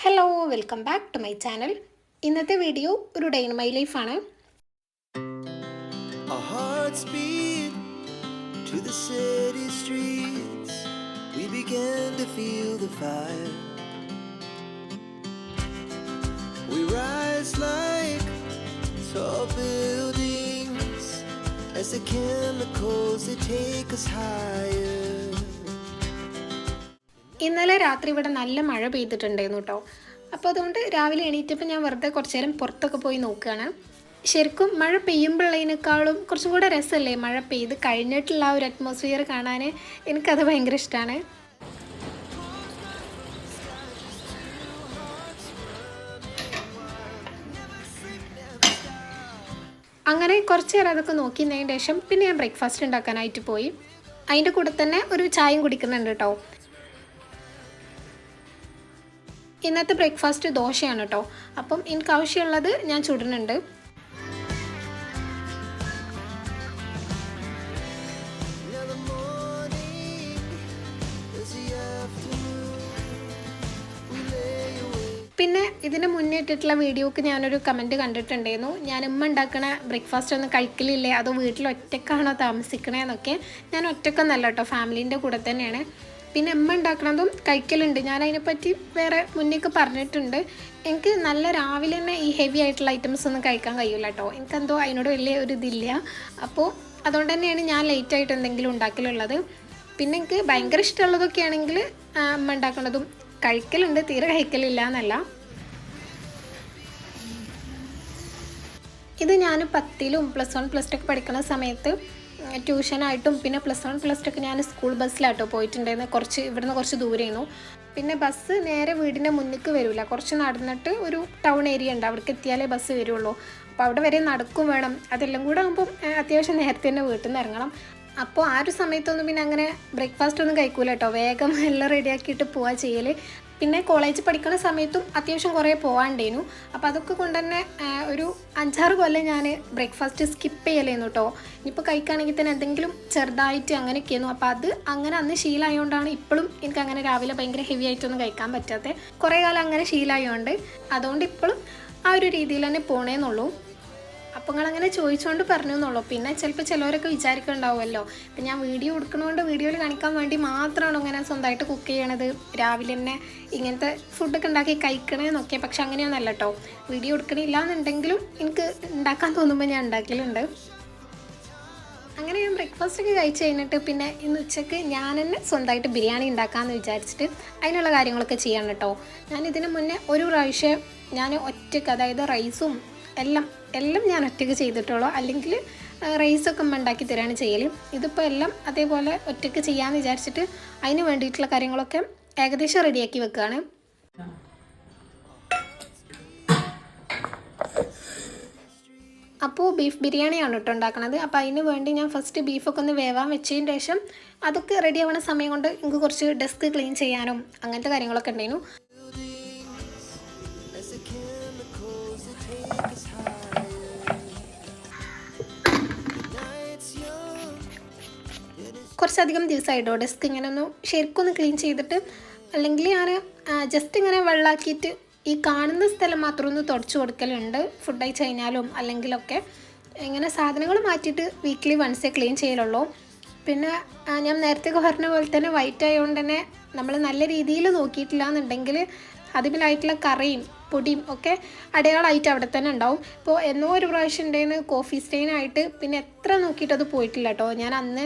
Hello welcome back to my channel. ഇന്നത്തെ video ഒരു day in my ലൈഫാണ്. Our hearts beat to the city streets. We began to feel the fire. We rise like tall buildings as the chemicals they take us higher. ഇന്നലെ രാത്രി ഇവിടെ നല്ല മഴ പെയ്തിട്ടുണ്ടായിരുന്നു കേട്ടോ. അപ്പോൾ അതുകൊണ്ട് രാവിലെ എണീറ്റപ്പോൾ ഞാൻ വെറുതെ കുറച്ച് നേരം പുറത്തൊക്കെ പോയി നോക്കുകയാണ്. ശരിക്കും മഴ പെയ്യുമ്പോഴുള്ളതിനേക്കാളും കുറച്ചും കൂടെ രസമല്ലേ മഴ പെയ്ത് കഴിഞ്ഞിട്ടുള്ള ആ ഒരു അറ്റ്മോസ്ഫിയർ കാണാൻ. എനിക്കത് ഭയങ്കര ഇഷ്ടമാണ്. അങ്ങനെ കുറച്ച് നേരം അതൊക്കെ നോക്കിയതിന് ശേഷം പിന്നെ ഞാൻ ബ്രേക്ക്ഫാസ്റ്റ് ഉണ്ടാക്കാനായിട്ട് പോയി. അതിൻ്റെ കൂടെ തന്നെ ഒരു ചായയും കുടിക്കുന്നുണ്ട് കേട്ടോ. ഇന്നത്തെ ബ്രേക്ക്ഫാസ്റ്റ് ദോശയാണ് കേട്ടോ. അപ്പം എനിക്ക് ആവശ്യമുള്ളത് ഞാൻ ചുടുന്നുണ്ട്. പിന്നെ ഇതിന് മുന്നേ ഇട്ടിട്ടുള്ള വീഡിയോക്ക് ഞാനൊരു കമൻറ്റ് കണ്ടിട്ടുണ്ടായിരുന്നു, ഞാൻ ഉമ്മ ഉണ്ടാക്കണ ബ്രേക്ക്ഫാസ്റ്റ് ഒന്നും കഴിക്കലില്ലേ, അതോ വീട്ടിൽ ഒറ്റക്കാണോ താമസിക്കണേന്നൊക്കെ. ഞാൻ ഒറ്റക്കൊന്നല്ല കേട്ടോ, ഫാമിലീൻ്റെ കൂടെ തന്നെയാണ്. പിന്നെ ഉമ്മ ഉണ്ടാക്കണതും കഴിക്കലുണ്ട്. ഞാൻ അതിനെപ്പറ്റി വേറെ മുന്നേക്ക് പറഞ്ഞിട്ടുണ്ട്. എനിക്ക് നല്ല രാവിലെ തന്നെ ഈ ഹെവി ആയിട്ടുള്ള ഐറ്റംസ് ഒന്നും കഴിക്കാൻ കഴിയില്ല കേട്ടോ. എനിക്കെന്തോ അതിനോട് വലിയ ഒരു ഇതില്ല. അപ്പോൾ അതുകൊണ്ട് തന്നെയാണ് ഞാൻ ലേറ്റായിട്ട് എന്തെങ്കിലും ഉണ്ടാക്കലുള്ളത്. പിന്നെ എനിക്ക് ഭയങ്കര ഇഷ്ടമുള്ളതൊക്കെ ആണെങ്കിൽ ഉമ്മ ഉണ്ടാക്കുന്നതും കഴിക്കലുണ്ട്, തീരെ കഴിക്കലില്ല എന്നല്ല. ഇത് ഞാൻ 10ലും +1 +2 ഒക്കെ പഠിക്കുന്ന സമയത്ത് ട്യൂഷനായിട്ടും പിന്നെ +1 +2 ഒക്കെ ഞാൻ സ്കൂൾ ബസ്സിലാട്ടോ പോയിട്ടുണ്ടായിരുന്നു. ഇവിടുന്ന് കുറച്ച് ദൂരെയായിരുന്നു. പിന്നെ ബസ് നേരെ വീടിൻ്റെ മുന്നിലേക്ക് വരില്ല, കുറച്ച് നടന്നിട്ട് ഒരു ടൗൺ ഏരിയ ഉണ്ട്, അവിടേക്ക് എത്തിയാലേ ബസ് വരുള്ളൂ. അപ്പോൾ അവിടെ വരെ നടക്കും വേണം. അതെല്ലാം കൂടെ ആകുമ്പം അത്യാവശ്യം നേരത്തെ തന്നെ വീട്ടിൽ നിന്ന് ഇറങ്ങണം. അപ്പോൾ ആ ഒരു സമയത്തൊന്നും പിന്നെ അങ്ങനെ ബ്രേക്ക്ഫാസ്റ്റ് ഒന്നും കഴിക്കൂല കേട്ടോ, വേഗം എല്ലാം റെഡിയാക്കിയിട്ട് പോവുക ചെയ്യൽ. പിന്നെ കോളേജിൽ പഠിക്കുന്ന സമയത്തും അത്യാവശ്യം കുറേ പോകാണ്ടേനു. അപ്പോൾ അതൊക്കെ കൊണ്ട് തന്നെ ഒരു 5-6 കൊല്ലം ഞാൻ ബ്രേക്ക്ഫാസ്റ്റ് സ്കിപ്പ് ചെയ്യലായിരുന്നു കേട്ടോ. ഇനിയിപ്പോൾ കഴിക്കുകയാണെങ്കിൽ തന്നെ എന്തെങ്കിലും ചെറുതായിട്ട് അങ്ങനെയൊക്കെയായിരുന്നു. അപ്പോൾ അത് അങ്ങനെ അന്ന് ശീലമായതുകൊണ്ടാണ് ഇപ്പോഴും എനിക്ക് അങ്ങനെ രാവിലെ ഭയങ്കര ഹെവി ആയിട്ടൊന്നും കഴിക്കാൻ പറ്റാത്തത്. കുറേ കാലം അങ്ങനെ ശീലമായതുകൊണ്ട് അതുകൊണ്ട് ഇപ്പോഴും ആ ഒരു രീതിയിൽ തന്നെ പോണേന്നുള്ളൂ. അപ്പോൾ നിങ്ങളങ്ങനെ ചോദിച്ചുകൊണ്ട് പറഞ്ഞു എന്നുള്ളൂ. പിന്നെ ചിലപ്പോൾ ചിലവരൊക്കെ വിചാരിക്കുന്നുണ്ടാവുമല്ലോ, ഇപ്പം ഞാൻ വീഡിയോ എടുക്കണതുകൊണ്ട് വീഡിയോയിൽ കാണിക്കാൻ വേണ്ടി മാത്രമാണോ ഇങ്ങനെ സ്വന്തമായിട്ട് കുക്ക് ചെയ്യണത്, രാവിലെ തന്നെ ഇങ്ങനത്തെ ഫുഡൊക്കെ ഉണ്ടാക്കി കഴിക്കണേന്നൊക്കെ. പക്ഷെ അങ്ങനെയൊന്നല്ല കേട്ടോ. വീഡിയോ എടുക്കണില്ല എന്നുണ്ടെങ്കിലും എനിക്ക് ഉണ്ടാക്കാൻ തോന്നുമ്പോൾ ഞാൻ ഉണ്ടാക്കലുണ്ട്. അങ്ങനെ ഞാൻ ബ്രേക്ക്ഫാസ്റ്റൊക്കെ കഴിച്ച് കഴിഞ്ഞിട്ട് പിന്നെ ഇന്ന് ഉച്ചയ്ക്ക് ഞാൻ തന്നെ സ്വന്തമായിട്ട് ബിരിയാണി ഉണ്ടാക്കാമെന്ന് വിചാരിച്ചിട്ട് അതിനുള്ള കാര്യങ്ങളൊക്കെ ചെയ്യണം കേട്ടോ. ഞാൻ ഇതിന് മുന്നേ ഒരു പ്രാവശ്യം ഞാൻ ഒറ്റയ്ക്ക്, അതായത് റൈസും എല്ലാം ഞാൻ ഒറ്റയ്ക്ക് ചെയ്തിട്ടുള്ളൂ. അല്ലെങ്കിൽ റൈസൊക്കെ ഉമ്മ ഉണ്ടാക്കി തരാണ് ചെയ്യൽ. ഇതിപ്പോൾ എല്ലാം അതേപോലെ ഒറ്റയ്ക്ക് ചെയ്യാമെന്ന് വിചാരിച്ചിട്ട് അതിന് വേണ്ടിയിട്ടുള്ള കാര്യങ്ങളൊക്കെ ഏകദേശം റെഡിയാക്കി വെക്കുകയാണ്. അപ്പോൾ ബീഫ് ബിരിയാണിയാണ് കേട്ടോ ഉണ്ടാക്കണത്. അപ്പോൾ അതിന് വേണ്ടി ഞാൻ ഫസ്റ്റ് ബീഫൊക്കെ ഒന്ന് വേവാൻ വെച്ചതിന് ശേഷം അതൊക്കെ റെഡി ആവുന്ന സമയം കൊണ്ട് എനിക്ക് കുറച്ച് ഡെസ്ക് ക്ലീൻ ചെയ്യാനും അങ്ങനത്തെ കാര്യങ്ങളൊക്കെ ഉണ്ടായിരുന്നു. കുറച്ചധികം ദിവസമായിട്ടോ ഡെസ്ക് ഇങ്ങനെ ഒന്ന് ശരിക്കൊന്ന് ക്ലീൻ ചെയ്തിട്ട്. അല്ലെങ്കിൽ ഞാൻ ജസ്റ്റ് ഇങ്ങനെ വെള്ളമാക്കിയിട്ട് ഈ കാണുന്ന സ്ഥലം മാത്രം ഒന്ന് തുടച്ചു കൊടുക്കലുണ്ട്, ഫുഡ് കഴിച്ച് കഴിഞ്ഞാലും അല്ലെങ്കിലൊക്കെ. ഇങ്ങനെ സാധനങ്ങൾ മാറ്റിയിട്ട് വീക്ക്ലി വൺസേ ക്ലീൻ ചെയ്യലുള്ളൂ. പിന്നെ ഞാൻ നേരത്തെ പറഞ്ഞ പോലെ തന്നെ വൈറ്റ് ആയതുകൊണ്ട് തന്നെ നമ്മൾ നല്ല രീതിയിൽ നോക്കിയിട്ടില്ല എന്നുണ്ടെങ്കിൽ അതിലായിട്ടുള്ള കറിയും പൊടിയും ഒക്കെ അടയാളമായിട്ട് അവിടെ തന്നെ ഉണ്ടാവും. ഇപ്പോൾ എന്നോ ഒരു പ്രാവശ്യം ഉണ്ടായിരുന്നു കോഫി സ്റ്റെയിനായിട്ട്, പിന്നെ എത്ര നോക്കിയിട്ട് അത് പോയിട്ടില്ല കേട്ടോ. ഞാൻ അന്ന്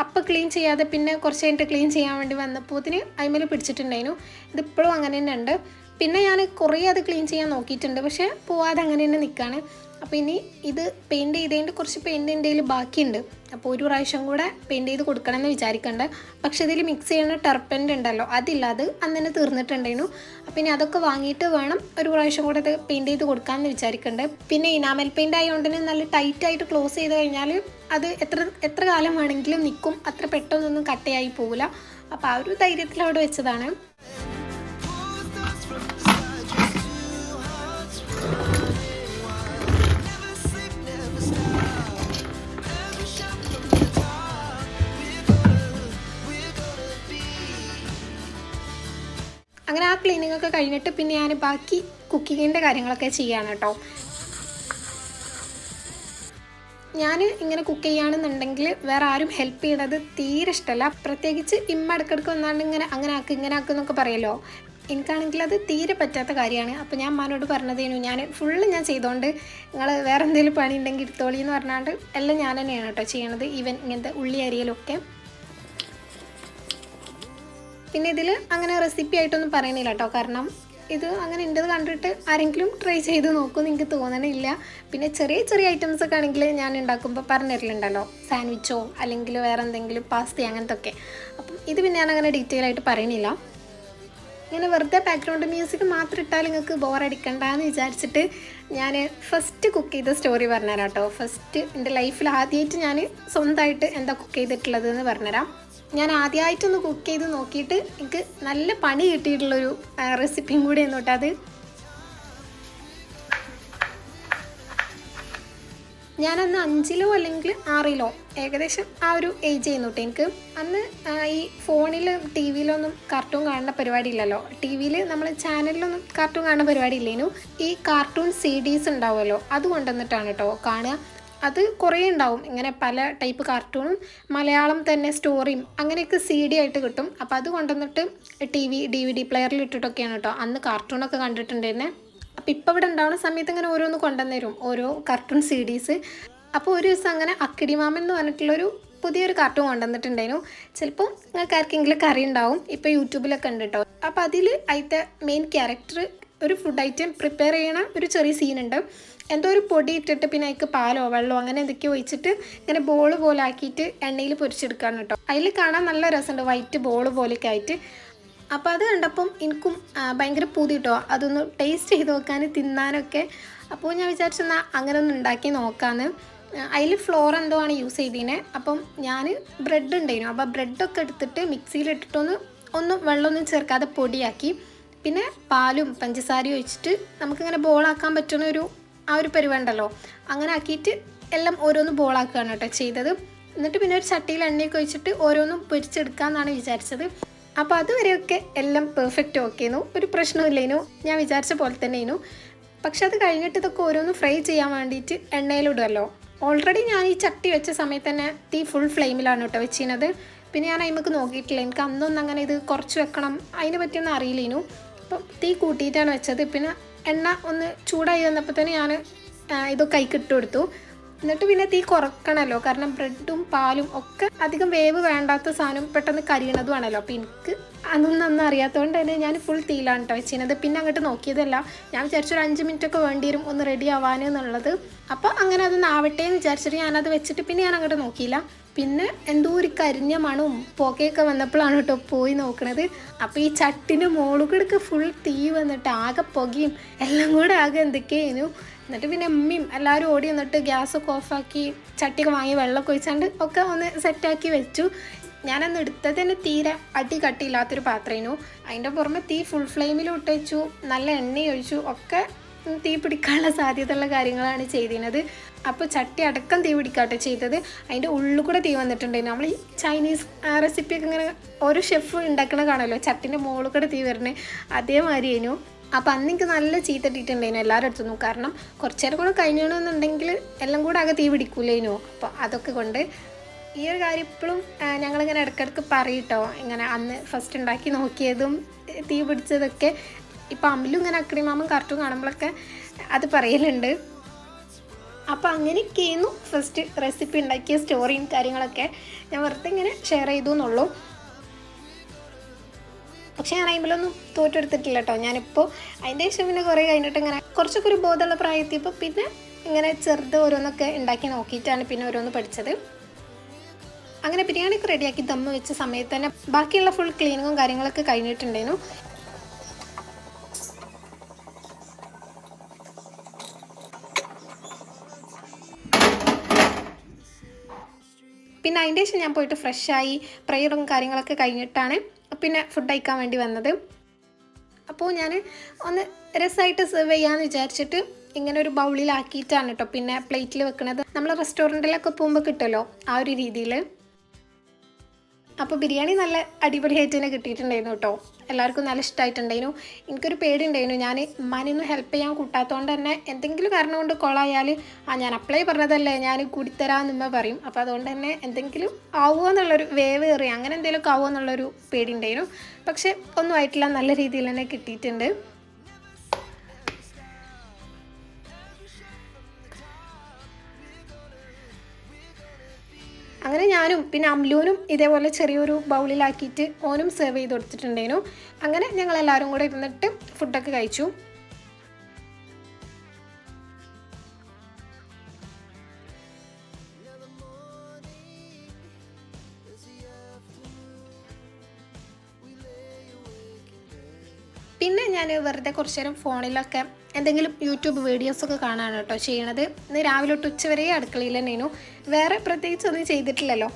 അപ്പം ക്ലീൻ ചെയ്യാതെ പിന്നെ കുറച്ച് കഴിഞ്ഞിട്ട് ക്ലീൻ ചെയ്യാൻ വേണ്ടി വന്നപ്പോൾ അതിന്മേൽ പിടിച്ചിട്ടുണ്ടായിരുന്നു. ഇതിപ്പോഴും അങ്ങനെ തന്നെ ഉണ്ട്. പിന്നെ ഞാൻ കുറേ അത് ക്ലീൻ ചെയ്യാൻ നോക്കിയിട്ടുണ്ട്, പക്ഷേ പോവാതെ അങ്ങനെ തന്നെ നിൽക്കുകയാണ്. അപ്പോൾ ഇനി ഇത് പെയിൻറ്റ് ചെയ്തതിൻ്റെ കുറച്ച് പെയിൻറ്റ് എൻ്റെ കയ്യിൽ ബാക്കിയുണ്ട്. അപ്പോൾ ഒരു പ്രാവശ്യം കൂടെ പെയിൻറ്റ് ചെയ്ത് കൊടുക്കണമെന്ന് വിചാരിക്കുന്നുണ്ട്. പക്ഷേ ഇതിൽ മിക്സ് ചെയ്യുന്ന ടെർപ്പൻ്റ് ഉണ്ടല്ലോ, അതില്ല, അത് അന്ന് തന്നെ തീർന്നിട്ടുണ്ടായിരുന്നു. അപ്പോൾ ഇനി അതൊക്കെ വാങ്ങിയിട്ട് വേണം ഒരു പ്രാവശ്യം കൂടെ അത് പെയിൻറ്റ് ചെയ്ത് കൊടുക്കാമെന്ന് വിചാരിക്കുന്നുണ്ട്. പിന്നെ ഇനാമൽ പെയിൻറ്റ് ആയതുകൊണ്ട് തന്നെ നല്ല ടൈറ്റായിട്ട് ക്ലോസ് ചെയ്ത് കഴിഞ്ഞാൽ അത് എത്ര കാലം വേണമെങ്കിലും നിൽക്കും, അത്ര പെട്ടെന്നൊന്നും കട്ടയായി പോകില്ല. അപ്പോൾ ആ ഒരു ധൈര്യത്തിൽ അവിടെ വെച്ചതാണ്. അങ്ങനെ ആ ക്ലീനിങ് ഒക്കെ കഴിഞ്ഞിട്ട് പിന്നെ ഞാൻ ബാക്കി കുക്കിങ്ങിൻ്റെ കാര്യങ്ങളൊക്കെ ചെയ്യാണ് കേട്ടോ. ഞാൻ ഇങ്ങനെ കുക്ക് ചെയ്യുകയാണെന്നുണ്ടെങ്കിൽ വേറെ ആരും ഹെൽപ്പ് ചെയ്യണത് തീരെ ഇഷ്ടമല്ല. പ്രത്യേകിച്ച് ഇടയ്ക്കിടയ്ക്ക് വന്നാണ്ട് ഇങ്ങനെ ആക്കും എന്നൊക്കെ പറയുമല്ലോ. എനിക്കാണെങ്കിൽ അത് തീരെ പറ്റാത്ത കാര്യമാണ്. അപ്പോൾ ഞാൻ അമ്മാനോട് പറഞ്ഞതേനു ഞാൻ ഫുള്ള് ഞാൻ ചെയ്തുകൊണ്ട് നിങ്ങൾ വേറെ എന്തെങ്കിലും പണി ഉണ്ടെങ്കിൽ എടുത്തോളി എന്ന് പറഞ്ഞാണ്ട് എല്ലാം ഞാൻ തന്നെയാണ് കേട്ടോ ചെയ്യണത്. ഈവൻ ഇങ്ങനത്തെ ഉള്ളി അരിയലൊക്കെ. പിന്നെ ഇതിൽ അങ്ങനെ റെസിപ്പി ആയിട്ടൊന്നും പറയണില്ല കേട്ടോ. കാരണം ഇത് അങ്ങനെ ഉണ്ടത് കണ്ടിട്ട് ആരെങ്കിലും ട്രൈ ചെയ്ത് നോക്കുമെന്ന് എനിക്ക് തോന്നണില്ല. പിന്നെ ചെറിയ ചെറിയ ഐറ്റംസ് ഒക്കെ ആണെങ്കിൽ ഞാൻ ഉണ്ടാക്കുമ്പോൾ പറഞ്ഞിട്ടുണ്ടല്ലോ, സാൻഡ്വിച്ചോ അല്ലെങ്കിൽ വേറെ എന്തെങ്കിലും പാസ്ത അങ്ങനത്തെ ഒക്കെ. അപ്പം ഇത് പിന്നെ ഞാൻ അങ്ങനെ ഡീറ്റെയിൽ ആയിട്ട് പറയണില്ല. ഇങ്ങനെ വെറുതെ ബാക്ക്ഗ്രൗണ്ട് മ്യൂസിക് മാത്രം ഇട്ടാൽ നിങ്ങൾക്ക് ബോറടിക്കണ്ടെന്ന് വിചാരിച്ചിട്ട് ഞാൻ ഫസ്റ്റ് കുക്ക് ചെയ്ത സ്റ്റോറി പറഞ്ഞുതരാം കേട്ടോ. ഫസ്റ്റ് എൻ്റെ ലൈഫിൽ ആദ്യമായിട്ട് ഞാൻ സ്വന്തമായിട്ട് എന്താ കുക്ക് ചെയ്തിട്ടുള്ളത് എന്ന് പറഞ്ഞുതരാം. ഞാൻ ആദ്യമായിട്ടൊന്ന് കുക്ക് ചെയ്ത് നോക്കിയിട്ട് എനിക്ക് നല്ല പണി കിട്ടിയിട്ടുള്ളൊരു റെസിപ്പിയും കൂടി എന്നോട്ട്. അത് ഞാനന്ന് 5 അല്ലെങ്കിൽ 6 ഏകദേശം ആ ഒരു ഏജ് ചെയ്യുന്നോട്ടെ. എനിക്ക് അന്ന് ഈ ഫോണിൽ ടി വിയിലൊന്നും കാർട്ടൂൺ കാണുന്ന പരിപാടി ഇല്ലല്ലോ. ടി വിയിൽ നമ്മൾ ചാനലിലൊന്നും കാർട്ടൂൺ കാണുന്ന പരിപാടി ഇല്ലേനു. ഈ കാർട്ടൂൺ CDs ഉണ്ടാവുമല്ലോ, അത് കൊണ്ടുവന്നിട്ടാണ് കേട്ടോ കാണുക. അത് കുറേ ഉണ്ടാവും, ഇങ്ങനെ പല ടൈപ്പ് കാർട്ടൂണും മലയാളം തന്നെ സ്റ്റോറിയും അങ്ങനെയൊക്കെ CD ആയിട്ട് കിട്ടും. അപ്പോൾ അത് കൊണ്ടുവന്നിട്ട് DVD പ്ലെയറിൽ ഇട്ടിട്ടൊക്കെയാണ് കേട്ടോ അന്ന് കാർട്ടൂണൊക്കെ കണ്ടിട്ടുണ്ടായിരുന്നത്. അപ്പോൾ ഇപ്പോൾ ഇവിടെ ഉണ്ടാവുന്ന സമയത്ത് ഇങ്ങനെ ഓരോന്ന് കൊണ്ടുവന്നേരും, ഓരോ കാർട്ടൂൺ CDs. അപ്പോൾ ഒരു ദിവസം അങ്ങനെ അക്കിടി മാമൻ എന്ന് പറഞ്ഞിട്ടുള്ളൊരു പുതിയൊരു കാർട്ടൂൺ കൊണ്ടുവന്നിട്ടുണ്ടായിരുന്നു. ചിലപ്പോൾ നിങ്ങൾക്ക് ആർക്കെങ്കിലും കറി ഉണ്ടാവും, ഇപ്പോൾ യൂട്യൂബിലൊക്കെ ഉണ്ട് കേട്ടോ. അപ്പോൾ അതിൽ അതിൻ്റെ മെയിൻ ക്യാരക്ടർ ഒരു ഫുഡ് ഐറ്റം പ്രിപ്പയർ ചെയ്യണ ഒരു ചെറിയ സീനുണ്ട്. എന്തോ ഒരു പൊടി ഇട്ടിട്ട് പിന്നെ അതിക്ക് പാലോ വെള്ളമോ അങ്ങനെ എന്തൊക്കെയോ ഒഴിച്ചിട്ട് ഇങ്ങനെ ബോൾ പോലെ ആക്കിയിട്ട് എണ്ണയിൽ പൊരിച്ചെടുക്കാണ് കേട്ടോ. അതിൽ കാണാൻ നല്ല രസമുണ്ട്, വൈറ്റ് ബോൾ പോലെയൊക്കെ ആയിട്ട്. അപ്പോൾ അത് കണ്ടപ്പം എനിക്കും ഭയങ്കര പൂതി കേട്ടോ അതൊന്ന് ടേസ്റ്റ് ചെയ്ത് നോക്കാൻ, തിന്നാനൊക്കെ. അപ്പോൾ ഞാൻ വിചാരിച്ചെന്നാൽ അങ്ങനെ ഒന്ന് ഉണ്ടാക്കി നോക്കാമെന്ന്. അതിൽ ഫ്ലോർ എന്തോ ആണ് യൂസ് ചെയ്തതിനെ. അപ്പം ഞാൻ ബ്രെഡ് ഉണ്ടായിരുന്നു. അപ്പോൾ ബ്രെഡൊക്കെ എടുത്തിട്ട് മിക്സിയിലിട്ടിട്ടൊന്ന് വെള്ളമൊന്നും ചേർക്കാതെ പൊടിയാക്കി പിന്നെ പാലും പഞ്ചസാരയും ഒഴിച്ചിട്ട് നമുക്കിങ്ങനെ ബോളാക്കാൻ പറ്റുന്ന ആ ഒരു പരിവുണ്ടല്ലോ, അങ്ങനെ ആക്കിയിട്ട് എല്ലാം ഓരോന്ന് ബോളാക്കുകയാണ് കേട്ടോ ചെയ്തത്. എന്നിട്ട് പിന്നെ ഒരു ചട്ടിയിൽ എണ്ണയൊക്കെ ഒഴിച്ചിട്ട് ഓരോന്നും പൊരിച്ചെടുക്കാമെന്നാണ് വിചാരിച്ചത്. അപ്പോൾ അതുവരെയൊക്കെ എല്ലാം പെർഫെക്റ്റ് ഓക്കേന്നു, ഒരു പ്രശ്നമില്ലേനു, ഞാൻ വിചാരിച്ച പോലെ തന്നെയായിരുന്നു. പക്ഷെ അത് കഴിഞ്ഞിട്ട് ഇതൊക്കെ ഓരോന്ന് ഫ്രൈ ചെയ്യാൻ വേണ്ടിയിട്ട് എണ്ണയിലിടുമല്ലോ. ഓൾറെഡി ഞാൻ ഈ ചട്ടി വെച്ച സമയത്ത് തന്നെ തീ ഫുൾ ഫ്ലെയിമിലാണ് കേട്ടോ വെച്ചിരുന്നത്. പിന്നെ ഞാൻ അതിമക്ക് നോക്കിയിട്ടില്ല, എനിക്ക് അന്നൊന്നും അങ്ങനെ ഇത് കുറച്ച് വെക്കണം അതിനെ പറ്റിയൊന്നും അറിയില്ലേനു. അപ്പം തീ കൂട്ടിയിട്ടാണ് വെച്ചത്. പിന്നെ എണ്ണ ഒന്ന് ചൂടായി വന്നപ്പോൾ തന്നെ ഞാൻ ഇതൊക്കെ കൈക്കിട്ട് കൊടുത്തു. എന്നിട്ട് പിന്നെ തീ കുറക്കണമല്ലോ, കാരണം ബ്രെഡും പാലും ഒക്കെ അധികം വേവ് വേണ്ടാത്ത സാധനം പെട്ടെന്ന് കരിയണതുമാണല്ലോ. അപ്പോൾ എനിക്ക് അതൊന്നും അറിയാത്തതുകൊണ്ട് തന്നെ ഞാൻ ഫുൾ തീയിലാണ് കേട്ടോ വെച്ചിരുന്നത്. പിന്നെ അങ്ങോട്ട് നോക്കിയതല്ല, ഞാൻ വിചാരിച്ചൊരു 5 മിനിറ്റൊക്കെ വേണ്ടി വരും ഒന്ന് റെഡി ആവാനെന്നുള്ളത്. അപ്പോൾ അങ്ങനെ അതൊന്ന് ആവട്ടെ എന്ന് വിചാരിച്ചിട്ട് ഞാനത് വെച്ചിട്ട് പിന്നെ ഞാൻ അങ്ങോട്ട് നോക്കിയില്ല. പിന്നെ എന്തോ ഒരു കരിഞ്ഞ മണവും പുകയൊക്കെ വന്നപ്പോഴാണ് കേട്ടോ പോയി നോക്കണത്. അപ്പോൾ ഈ ചട്ടിൻ്റെ മുകളിലേക്ക് ഫുൾ തീ വന്നിട്ട് ആകെ പുകയും എല്ലാം കൂടെ ആകെ എന്തൊക്കെയായിരുന്നു. എന്നിട്ട് പിന്നെ അമ്മയും എല്ലാവരും ഓടി വന്നിട്ട് ഗ്യാസൊക്കെ ഓഫാക്കി ചട്ടിയൊക്കെ വാങ്ങി വെള്ളമൊക്കെ ഒഴിച്ചാണ്ട് ഒക്കെ ഒന്ന് സെറ്റാക്കി വെച്ചു. ഞാനന്ന് എടുത്തത് തന്നെ തീരെ കട്ടിയില്ലാത്തൊരു പാത്രമായിരുന്നു. അതിൻ്റെ പുറമെ തീ ഫുൾ ഫ്ലെയിമിൽ ഇട്ട് വെച്ചു, നല്ല എണ്ണ ഒഴിച്ചു, ഒക്കെ തീ പിടിക്കാനുള്ള സാധ്യതയുള്ള കാര്യങ്ങളാണ് ചെയ്തിരുന്നത്. അപ്പോൾ ചട്ടി അടക്കം തീ പിടിക്കാട്ടോ ചെയ്തത്. അതിൻ്റെ ഉള്ളിൽ കൂടെ തീ വന്നിട്ടുണ്ടായിരുന്നു. നമ്മൾ ഈ ചൈനീസ് റെസിപ്പിയൊക്കെ ഇങ്ങനെ ഓരോ ഷെഫ് ഉണ്ടാക്കണ കാണുമല്ലോ, ചട്ടിൻ്റെ മുകളിൽ കൂടെ തീ വരുന്നത്, അതേമാതിരിയായിരുന്നു. അപ്പോൾ അന്ന് എനിക്ക് നല്ല ചീത്തട്ടിട്ടുണ്ടായിരുന്നു എല്ലാവരും അടുത്തുനിന്നും. കാരണം കുറച്ച് നേരം കൂടെ കഴിഞ്ഞണമെന്നുണ്ടെങ്കിൽ എല്ലാം കൂടെ ആകെ തീ പിടിക്കൂലേനു. അപ്പോൾ അതൊക്കെ കൊണ്ട് ഈ ഒരു കാര്യം ഇപ്പോഴും ഞങ്ങളിങ്ങനെ ഇടയ്ക്കിടയ്ക്ക് പറയട്ടോ, ഇങ്ങനെ അന്ന് ഫസ്റ്റ് ഉണ്ടാക്കി നോക്കിയതും തീ പിടിച്ചതൊക്കെ. ഇപ്പോൾ അമ്മിലും ഇങ്ങനെ അക്കിടി മാമൻ കാർട്ടൂൺ കാണുമ്പോഴൊക്കെ അത് പറയലുണ്ട്. അപ്പോൾ അങ്ങനെയൊക്കെയായിരുന്നു ഫസ്റ്റ് റെസിപ്പി ഉണ്ടാക്കിയ സ്റ്റോറിയും കാര്യങ്ങളൊക്കെ. ഞാൻ വെറുതെ ഇങ്ങനെ ഷെയർ ചെയ്തു എന്നുള്ളൂ. പക്ഷേ ഞാൻ അതിലൊന്നും തോറ്റെടുത്തിട്ടില്ല കേട്ടോ. ഞാനിപ്പോൾ അതിൻ്റെ ശേഷം പിന്നെ കുറേ കഴിഞ്ഞിട്ട് ഇങ്ങനെ കുറച്ചൊക്കെ ഒരു ബോധമുള്ള പ്രായത്തിയപ്പോൾ പിന്നെ ഇങ്ങനെ ചെറുത് ഓരോന്നൊക്കെ ഉണ്ടാക്കി നോക്കിയിട്ടാണ് പിന്നെ ഓരോന്ന് പഠിച്ചത്. അങ്ങനെ ബിരിയാണിയൊക്കെ റെഡിയാക്കി ദമ്മ് വെച്ച സമയത്ത് തന്നെ ബാക്കിയുള്ള ഫുൾ ക്ലീനിങ്ങും കാര്യങ്ങളൊക്കെ കഴിഞ്ഞിട്ടുണ്ടായിരുന്നു. പിന്നെ അതിൻ്റെ ശേഷം ഞാൻ പോയിട്ട് ഫ്രഷായി പ്രയറും കാര്യങ്ങളൊക്കെ കഴിഞ്ഞിട്ടാണ് പിന്നെ ഫുഡ് കഴിക്കാൻ വേണ്ടി വന്നത്. അപ്പോൾ ഞാൻ ഒന്ന് രസമായിട്ട് സെർവ് ചെയ്യാമെന്ന് വിചാരിച്ചിട്ട് ഇങ്ങനെ ഒരു ബൗളിലാക്കിയിട്ടാണ് കേട്ടോ പിന്നെ പ്ലേറ്റിൽ വെക്കുന്നത്. നമ്മൾ റെസ്റ്റോറൻറ്റിലൊക്കെ പോകുമ്പോൾ കിട്ടുമല്ലോ ആ ഒരു രീതിയിൽ. അപ്പോൾ ബിരിയാണി നല്ല അടിപൊളിയായിട്ട് തന്നെ കിട്ടിയിട്ടുണ്ടായിരുന്നു കേട്ടോ. എല്ലാവർക്കും നല്ല ഇഷ്ടമായിട്ടുണ്ടായിരുന്നു. എനിക്കൊരു പേടി ഉണ്ടായിരുന്നു, ഞാൻ ഉമ്മാനൊന്നും ഹെൽപ്പ് ചെയ്യാൻ കൂട്ടാത്തതുകൊണ്ട് തന്നെ എന്തെങ്കിലും കാരണം കൊണ്ട് കൊളായാൽ ഞാൻ അപ്ലൈ പറഞ്ഞതല്ലേ ഞാൻ കൂടിത്തരാമെന്ന് ഉമ്മ പറയും. അപ്പോൾ അതുകൊണ്ട് തന്നെ എന്തെങ്കിലും ആവുമോ എന്നുള്ളൊരു വേവ് ഏറി അങ്ങനെ എന്തെങ്കിലുമൊക്കെ ആവുമോ എന്നുള്ളൊരു പേടി ഉണ്ടായിരുന്നു. പക്ഷേ ഒന്നും ആയിട്ടില്ല, നല്ല രീതിയിൽ തന്നെ കിട്ടിയിട്ടുണ്ട്. അങ്ങനെ ഞാനും പിന്നെ അമ്ലൂനും ഇതേപോലെ ചെറിയൊരു ബൗളിലാക്കിയിട്ട് ഓനും സെർവ് ചെയ്ത് കൊടുത്തിട്ടുണ്ടായിരുന്നു. അങ്ങനെ ഞങ്ങളെല്ലാവരും കൂടെ ഇരുന്നിട്ട് ഫുഡൊക്കെ കഴിച്ചു. പിന്നെ ഞാൻ വെറുതെ കുറച്ച് നേരം ഫോണിലൊക്കെ എന്തെങ്കിലും യൂട്യൂബ് വീഡിയോസൊക്കെ കാണാണ് കേട്ടോ ചെയ്യണത്. ഇന്ന് രാവിലെ തൊട്ട് ഉച്ചവരെ അടുക്കളയിൽ തന്നെയായിരുന്നു, വേറെ പ്രത്യേകിച്ചൊന്നും ചെയ്തിട്ടില്ലല്ലോ.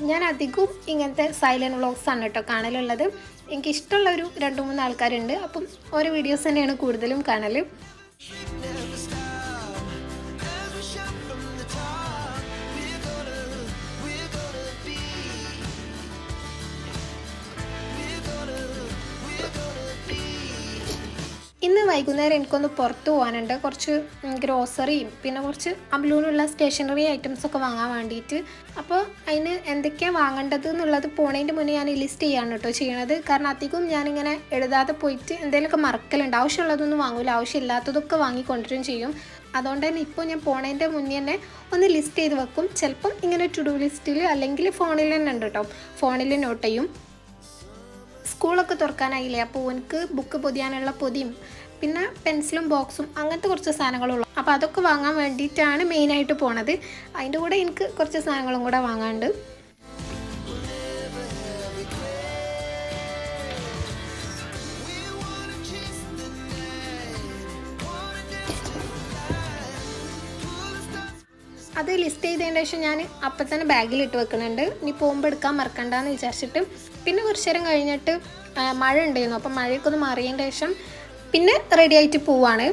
ഞാൻ അധികവും ഇങ്ങനത്തെ സൈലൻറ്റ് വ്ളോഗ്സാണ് കേട്ടോ കാണലുള്ളത്. എനിക്കിഷ്ടമുള്ള ഒരു 2-3 ആൾക്കാരുണ്ട്, അപ്പം ഓരോ വീഡിയോസ് തന്നെയാണ് കൂടുതലും കാണൽ. ഇന്ന് വൈകുന്നേരം എനിക്കൊന്ന് പുറത്ത് പോകാനുണ്ട്, കുറച്ച് ഗ്രോസറിയും പിന്നെ കുറച്ച് അമ്ലൂനുള്ള സ്റ്റേഷനറി ഐറ്റംസൊക്കെ വാങ്ങാൻ വേണ്ടിയിട്ട്. അപ്പോൾ അതിന് എന്തൊക്കെയാണ് വാങ്ങേണ്ടത് എന്നുള്ളത് പോണതിൻ്റെ മുന്നേ ഞാൻ ലിസ്റ്റ് ചെയ്യാണ് കേട്ടോ ചെയ്യണത്. കാരണം അധികം ഞാനിങ്ങനെ എഴുതാതെ പോയിട്ട് എന്തെങ്കിലുമൊക്കെ മറക്കലുണ്ട്. ആവശ്യമുള്ളതൊന്നും വാങ്ങില്ല, ആവശ്യമില്ലാത്തതൊക്കെ വാങ്ങിക്കൊണ്ടിരും ചെയ്യും. അതുകൊണ്ട് തന്നെ ഇപ്പോൾ ഞാൻ പോണതിൻ്റെ മുന്നേ തന്നെ ഒന്ന് ലിസ്റ്റ് ചെയ്ത് വെക്കും. ചിലപ്പം ഇങ്ങനെ ടു ഡു ലിസ്റ്റിൽ അല്ലെങ്കിൽ ഫോണിൽ തന്നെ ഉണ്ട് കേട്ടോ, ഫോണിൽ നോട്ട് ചെയ്യും. സ്കൂളൊക്കെ തുറക്കാനായില്ലേ, അപ്പോൾ എനിക്ക് ബുക്ക് പൊതിയാനുള്ള പൊതിയും പിന്നെ പെൻസിലും ബോക്സും അങ്ങനത്തെ കുറച്ച് സാധനങ്ങളുള്ളൂ. അപ്പോൾ അതൊക്കെ വാങ്ങാൻ വേണ്ടിയിട്ടാണ് മെയിനായിട്ട് പോണത്. അതിൻ്റെ കൂടെ എനിക്ക് കുറച്ച് സാധനങ്ങളും കൂടെ വാങ്ങാനുണ്ട്. അത് ലിസ്റ്റ് ചെയ്തതിന് ശേഷം ഞാൻ അപ്പം തന്നെ ബാഗിലിട്ട് വെക്കുന്നുണ്ട്, ഇനി പോകുമ്പോൾ എടുക്കാൻ മറക്കണ്ടെന്ന് വിചാരിച്ചിട്ട്. പിന്നെ കുറച്ച് നേരം കഴിഞ്ഞിട്ട് മഴ ഉണ്ടായിരുന്നു, അപ്പം മഴയൊക്കെ ഒന്ന് മാറിയതിന് ശേഷം പിന്നെ റെഡി ആയിട്ട് പോവാണ്.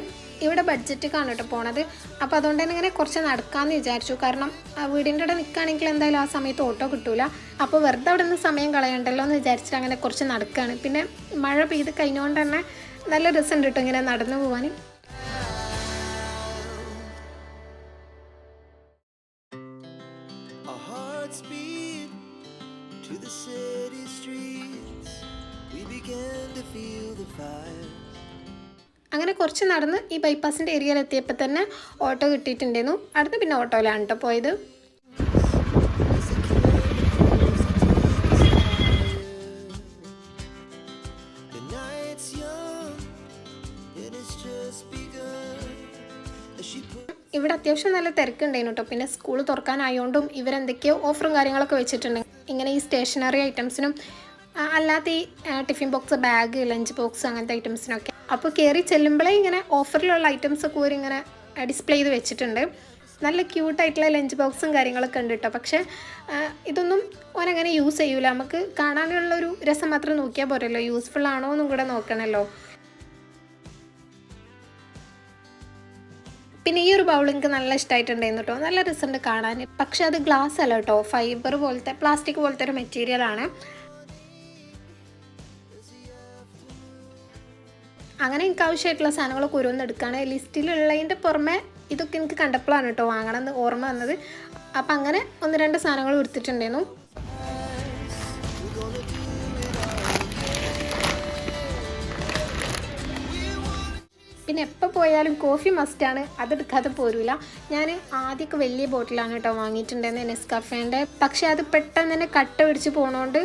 ഇവിടെ ബഡ്ജറ്റിക്കാണ് കേട്ടോ പോണത്. അപ്പോൾ അതുകൊണ്ട് തന്നെ ഇങ്ങനെ കുറച്ച് നടക്കാമെന്ന് വിചാരിച്ചു. കാരണം വീടിൻ്റെ അവിടെ നിൽക്കുകയാണെങ്കിൽ എന്തായാലും ആ സമയത്ത് ഓട്ടോ കിട്ടൂല. അപ്പോൾ വെറുതെ അവിടെ നിന്ന് സമയം കളയണ്ടല്ലോ എന്ന് വിചാരിച്ചിട്ട് അങ്ങനെ കുറച്ച് നടക്കുകയാണ്. പിന്നെ മഴ പെയ്ത് കഴിഞ്ഞുകൊണ്ട് തന്നെ നല്ല രസമുണ്ട് കേട്ടോ ഇങ്ങനെ നടന്നു പോകാൻ. Speed to the city streets, we began to feel the fire. അങ്ങനെ കുറച്ച് നടന്ന് ഈ ബൈപ്പാസിൻ്റെ ഏരിയയിൽ എത്തിയപ്പോൾ തന്നെ ഓട്ടോ കിട്ടിയിട്ടുണ്ടായിരുന്നു. അടുത്ത് പിന്നെ ഓട്ടോയിലാണ് കേട്ടോ പോയത്. The night's young and it's just begun as she put. ഇവിടെ അത്യാവശ്യം നല്ല തിരക്കുണ്ടായിരുന്നു കേട്ടോ. പിന്നെ സ്കൂൾ തുറക്കാനായതുകൊണ്ടും ഇവരെന്തൊക്കെയോ ഓഫറും കാര്യങ്ങളൊക്കെ വെച്ചിട്ടുണ്ട്. ഇങ്ങനെ ഈ സ്റ്റേഷനറി ഐറ്റംസിനും അല്ലാത്ത ഈ tiffin box, bag, lunch box അങ്ങനത്തെ ഐറ്റംസിനൊക്കെ. അപ്പോൾ കയറി ചെല്ലുമ്പോഴേ ഇങ്ങനെ ഓഫറിലുള്ള ഐറ്റംസൊക്കെ ഒരു ഇങ്ങനെ ഡിസ്പ്ലേ ചെയ്ത് വെച്ചിട്ടുണ്ട്. നല്ല ക്യൂട്ടായിട്ടുള്ള ലഞ്ച് ബോക്സും കാര്യങ്ങളൊക്കെ ഉണ്ട് കേട്ടോ. പക്ഷേ ഇതൊന്നും ഓനങ്ങനെ യൂസ് ചെയ്യൂല. നമുക്ക് കാണാനുള്ളൊരു രസം മാത്രം നോക്കിയാൽ പോരല്ലോ, യൂസ്ഫുൾ ആണോ എന്നും കൂടെ നോക്കണമല്ലോ. പിന്നെ ഈ ഒരു ബൗൾ എനിക്ക് നല്ല ഇഷ്ടമായിട്ടുണ്ടായിരുന്നു കേട്ടോ, നല്ല രസമുണ്ട് കാണാൻ. പക്ഷെ അത് ഗ്ലാസ് അല്ല കേട്ടോ, ഫൈബർ പോലത്തെ പ്ലാസ്റ്റിക് പോലത്തെ ഒരു മെറ്റീരിയലാണ്. അങ്ങനെ എനിക്ക് ആവശ്യമായിട്ടുള്ള സാധനങ്ങളൊക്കെ ഓരോന്ന് എടുക്കുകയാണ്. ലിസ്റ്റിലുള്ളതിൻ്റെ പുറമെ ഇതൊക്കെ എനിക്ക് കണ്ടപ്പോഴാണ് കേട്ടോ വാങ്ങണമെന്ന് ഓർമ്മ വന്നത്. അപ്പം അങ്ങനെ 1-2 സാധനങ്ങൾ എടുത്തിട്ടുണ്ടായിരുന്നു. പിന്നെ എപ്പോൾ പോയാലും കോഫി മസ്റ്റാണ്, അതെടുക്കാതെ പോരൂല. ഞാൻ ആദ്യമൊക്കെ വലിയ ബോട്ടിലാണ് കേട്ടോ വാങ്ങിയിട്ടുണ്ടായിരുന്നത് നെസ്കാഫേൻ്റെ. പക്ഷേ അത് പെട്ടെന്ന് തന്നെ കട്ട പിടിച്ച് പോകണോണ്ട്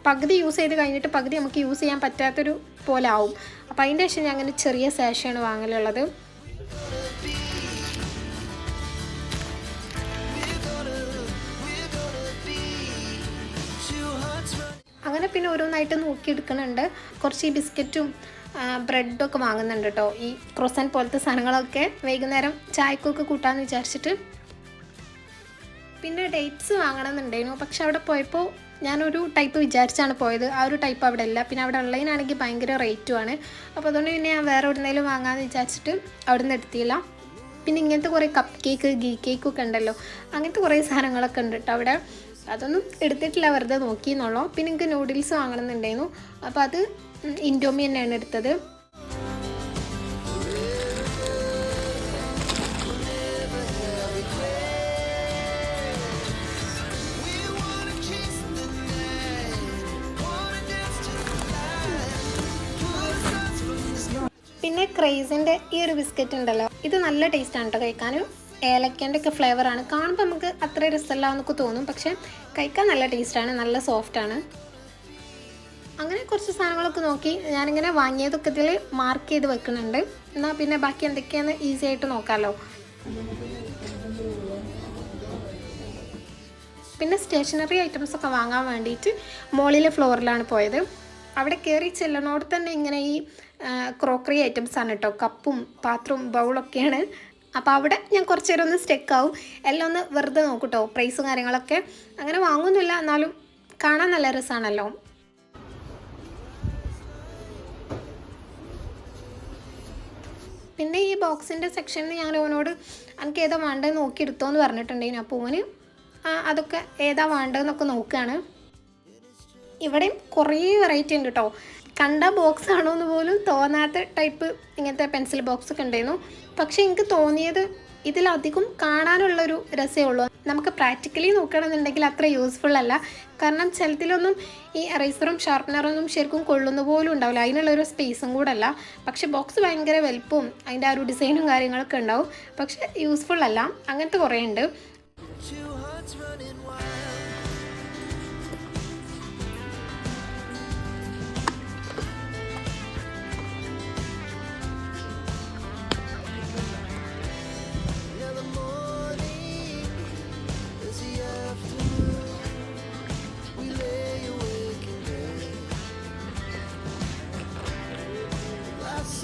പകുതി യൂസ് ചെയ്ത് കഴിഞ്ഞിട്ട് പകുതി നമുക്ക് യൂസ് ചെയ്യാൻ പറ്റാത്തൊരു പോലെ ആവും. അപ്പോൾ അതിൻ്റെ ശേഷം ഞാൻ അങ്ങനെ ചെറിയ സാഷയാണ് വാങ്ങലുള്ളത്. അങ്ങനെ പിന്നെ ഓരോന്നായിട്ട് നോക്കിയെടുക്കുന്നുണ്ട്. കുറച്ച് ഈ ബിസ്ക്കറ്റും ബ്രെഡൊക്കെ വാങ്ങുന്നുണ്ട് കേട്ടോ. ഈ ക്രോസൻ പോലത്തെ സാധനങ്ങളൊക്കെ വൈകുന്നേരം ചായക്കൊക്കെ കൂട്ടാമെന്ന് വിചാരിച്ചിട്ട്. പിന്നെ ഡേറ്റ്സ് വാങ്ങണമെന്നുണ്ടായിരുന്നു. പക്ഷെ അവിടെ പോയപ്പോൾ ഞാനൊരു ടൈപ്പ് വിചാരിച്ചാണ് പോയത്, ആ ഒരു ടൈപ്പ് അവിടെ ഇല്ല. പിന്നെ അവിടെ ഉള്ളതിനാണെങ്കിൽ ഭയങ്കര റേറ്റുമാണ്. അപ്പോൾ അതുകൊണ്ട് പിന്നെ ഞാൻ വേറെ എവിടെയെങ്കിലും വാങ്ങാമെന്ന് വിചാരിച്ചിട്ട് അവിടെ നിന്ന് എടുത്തില്ല. പിന്നെ ഇങ്ങനത്തെ കുറേ കപ്പ് കേക്ക് ഗീ കേക്കൊക്കെ ഉണ്ടല്ലോ, അങ്ങനത്തെ കുറേ സാധനങ്ങളൊക്കെ ഉണ്ട് കേട്ടോ അവിടെ. അതൊന്നും എടുത്തിട്ടില്ല, വെറുതെ നോക്കിയെന്നുള്ളൂ. പിന്നെ എനിക്ക് നൂഡിൽസ് വാങ്ങണമെന്നുണ്ടായിരുന്നു, അപ്പോൾ അത് ഇൻഡോമി തന്നെയാണ് എടുത്തത്. പിന്നെ ക്രേസിൻ്റെ ഈ ഒരു ബിസ്ക്കറ്റ് ഉണ്ടല്ലോ, ഇത് നല്ല ടേസ്റ്റാണ് കേട്ടോ കഴിക്കാൻ. ഏലക്കൻ്റെ ഒക്കെ ഫ്ലേവറാണ്. കാണുമ്പോൾ നമുക്ക് അത്ര രസമല്ല എന്നൊക്കെ തോന്നും, പക്ഷെ കഴിക്കാൻ നല്ല ടേസ്റ്റാണ്, നല്ല സോഫ്റ്റാണ്. അങ്ങനെ കുറച്ച് സാധനങ്ങളൊക്കെ നോക്കി ഞാനിങ്ങനെ വാങ്ങിയതൊക്കെ ഇതിൽ മാർക്ക് ചെയ്ത് വെക്കുന്നുണ്ട്. എന്നാൽ പിന്നെ ബാക്കി എന്തൊക്കെയാണെന്ന് ഈസി ആയിട്ട് നോക്കാമല്ലോ. പിന്നെ സ്റ്റേഷനറി ഐറ്റംസൊക്കെ വാങ്ങാൻ വേണ്ടിയിട്ട് മോളിലെ ഫ്ലോറിലാണ് പോയത്. അവിടെ കയറി ചെല്ലണോട് തന്നെ ഇങ്ങനെ ഈ ക്രോക്കറി ഐറ്റംസാണ് കേട്ടോ, കപ്പും പാത്രവും ബൗളൊക്കെയാണ്. അപ്പോൾ അവിടെ ഞാൻ കുറച്ച് നേരം ഒന്ന് സ്റ്റെക്കാവും, എല്ലാം ഒന്ന് വെറുതെ നോക്കൂട്ടോ, പ്രൈസും കാര്യങ്ങളൊക്കെ. അങ്ങനെ വാങ്ങുന്നില്ല, എന്നാലും കാണാൻ നല്ല രസമാണല്ലോ. പിന്നെ ഈ ബോക്സിൻ്റെ സെക്ഷനിൽ ഞാൻ ഓനോട് എനിക്ക് ഏതാ വേണ്ടത് നോക്കി എടുത്തോ എന്ന് പറഞ്ഞിട്ടുണ്ടെങ്കിൽ, അപ്പോൾ ഓന് അതൊക്കെ ഏതാ വേണ്ടതെന്നൊക്കെ നോക്കുകയാണ്. ഇവിടെയും കുറേ വെറൈറ്റി ഉണ്ട് കേട്ടോ. കണ്ട ബോക്സ് ആണോ എന്ന് പോലും തോന്നാത്ത ടൈപ്പ് ഇങ്ങനത്തെ പെൻസിൽ ബോക്സ് ഒക്കെ ഉണ്ടായിരുന്നു. പക്ഷേ എനിക്ക് തോന്നിയത് ഇതിലധികം കാണാനുള്ളൊരു രസമേ ഉള്ളൂ. നമുക്ക് പ്രാക്ടിക്കലി നോക്കുകയാണെന്നുണ്ടെങ്കിൽ അത്ര യൂസ്ഫുൾ അല്ല. കാരണം ചിലതിലൊന്നും ഈ എറേസറും ഷാർപ്പനറൊന്നും ശരിക്കും കൊള്ളുന്ന പോലും ഉണ്ടാവില്ല, അതിനുള്ളൊരു സ്പേസും കൂടെ അല്ല. പക്ഷേ ബോക്സ് ഭയങ്കര വലുപ്പവും അതിൻ്റെ ആ ഒരു ഡിസൈനും കാര്യങ്ങളൊക്കെ ഉണ്ടാവും, പക്ഷേ യൂസ്ഫുൾ അല്ല. അങ്ങനത്തെ കുറേ ഉണ്ട്.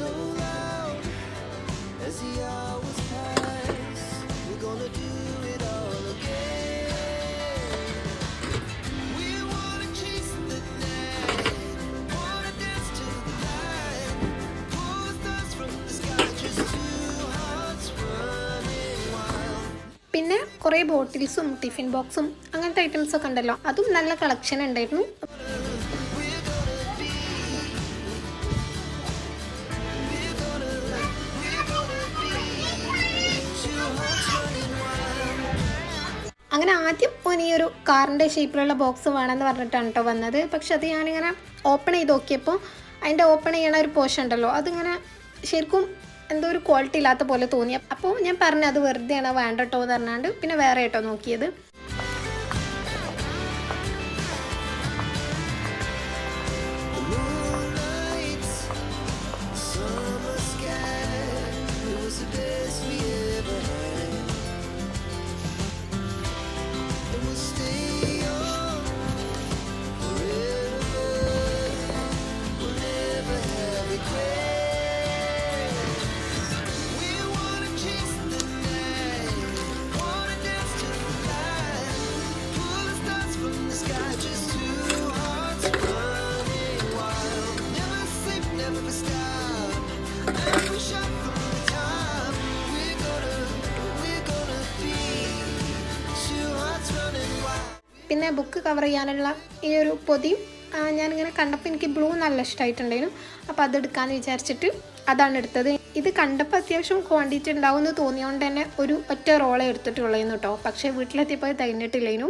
So loud as the hours pass, we're gonna do it all again. We wanna chase the night, wanna dance to the light, pull stars from the sky, just two hearts running wild. പിന്നെ കുറേ ബോട്ടിൽസും tiffin ബോക്സും അങ്ങനത്തെ ഐറ്റംസൊക്കെ ഉണ്ടല്ലോ, അതും നല്ല collection ഉണ്ടായിരുന്നു. അങ്ങനെ ആദ്യം ഓൻ ഈ ഒരു കാറിൻ്റെ ഷേപ്പിലുള്ള ബോക്സ് വേണമെന്ന് പറഞ്ഞിട്ടാണ് കേട്ടോ വന്നത്. പക്ഷെ അത് ഞാനിങ്ങനെ ഓപ്പൺ ചെയ്ത് നോക്കിയപ്പോൾ അതിൻ്റെ ഓപ്പൺ ചെയ്യണ ഒരു പോർഷൻ ഉണ്ടല്ലോ, അതിങ്ങനെ ശരിക്കും എന്തോ ഒരു ക്വാളിറ്റി ഇല്ലാത്ത പോലെ തോന്നി. അപ്പോൾ ഞാൻ പറഞ്ഞു അത് വെറുതെയാണ്, വേണ്ട കേട്ടോ എന്ന് പറഞ്ഞാണ്ട് പിന്നെ വേറെ കേട്ടോ നോക്കിയത്. പിന്നെ ബുക്ക് കവർ ചെയ്യാനുള്ള ഈ ഒരു പൊതി ഞാനിങ്ങനെ കണ്ടപ്പോൾ എനിക്ക് ബ്ലൂ നല്ല ഇഷ്ടമായിട്ടുണ്ടായിരുന്നു. അപ്പോൾ അതെടുക്കാമെന്ന് വിചാരിച്ചിട്ട് അതാണ് എടുത്തത്. ഇത് കണ്ടപ്പോൾ അത്യാവശ്യം ക്വാണ്ടിറ്റി ഉണ്ടാവുമെന്ന് തോന്നിയോണ്ട് തന്നെ ഒരു ഒറ്റ റോളേ എടുത്തിട്ടുള്ളൂ കേട്ടോ. പക്ഷേ വീട്ടിലെത്തിയപ്പോൾ കഴിഞ്ഞിട്ടില്ലേനു.